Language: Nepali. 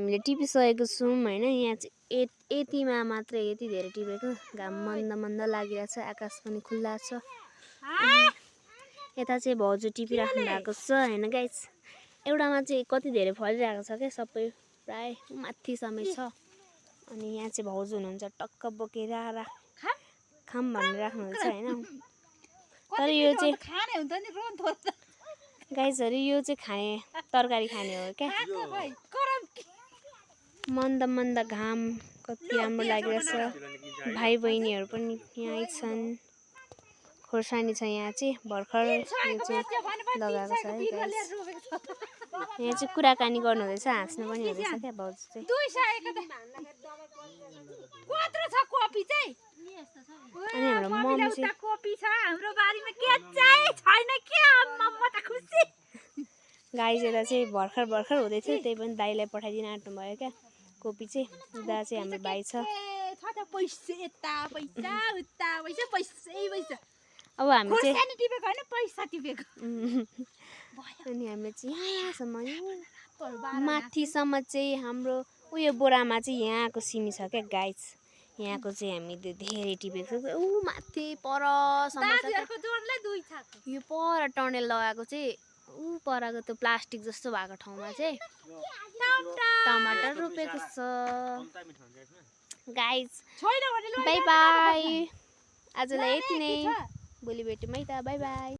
हामीले टिपिसकेको छौँ हैन। यहाँ चाहिँ यतिमा मात्रै यति धेरै टिपेको। घाम मन्द मन्द लागिरहेछ, आकाश पनि खुल्ला छ। यता चाहिँ भाउजू टिपिराख्नु भएको छ हैन गाइस। एउटामा चाहिँ कति धेरै फलिरहेको छ क्या, सबै प्राय माथि समेत छ। अनि यहाँ चाहिँ भाउजू हुनुहुन्छ, टक्क बोकेर खाम भनेर राख्नुहुन्छ हैन। तर यो चाहिँ खाने हुन्छ नि रोन थोर्छ गाइसहरु, यो चाहिँ खाने तरकारी खाने हो क्या। मन्द मन्द घाम कति राम्रो लागिरहेछ। भाइ बहिनीहरू पनि यहीँ छन्। खोर्सानी छ यहाँ चाहिँ भर्खर यो चाहिँ लगाएको छ है गाइस। यहाँ चाहिँ कुराकानी गर्नु हुँदैछ, हाँस्नु पनि हुँदैछ क्या भाउजू चाहिँ। अनि हाम्रो मम्मी चाहिँ कोपी छ हाम्रो बारीमा, के चाहिँ छैन के अम्मा म त खुसी। गाइस यता चाहिँ भर्खर भर्खर हुँदै थियो, त्यही पनि दाइलाई पठाइदिन आँट्नु भयो क्या कोपी चाहिँ। उता चाहिँ हाम्रो भाइ छ। पैसा यता पैसा उता पैसा पैसै पैसा। अब हामी चाहिँ खोर्सानी टिपेको हैन, पैसा टिपेको। अनि हामीले चाहिँ यहाँसम्म माथिसम्म चाहिँ हाम्रो उयो बोरामा चाहिँ यहाँको सिमी छ क्या गाइस। यहाँको चाहिँ हामीले धेरै टिपेको छ। ऊ माथि परसम्म छ क्या। यो पर टनेल लगाएको चाहिँ ऊ परको त्यो प्लास्टिक जस्तो भएको ठाउँमा चाहिँ टमाटर रोपेको छ गाइस। बाई बाई, आजलाई यति नै, भोलि भेटौँ है त, बाई बाई।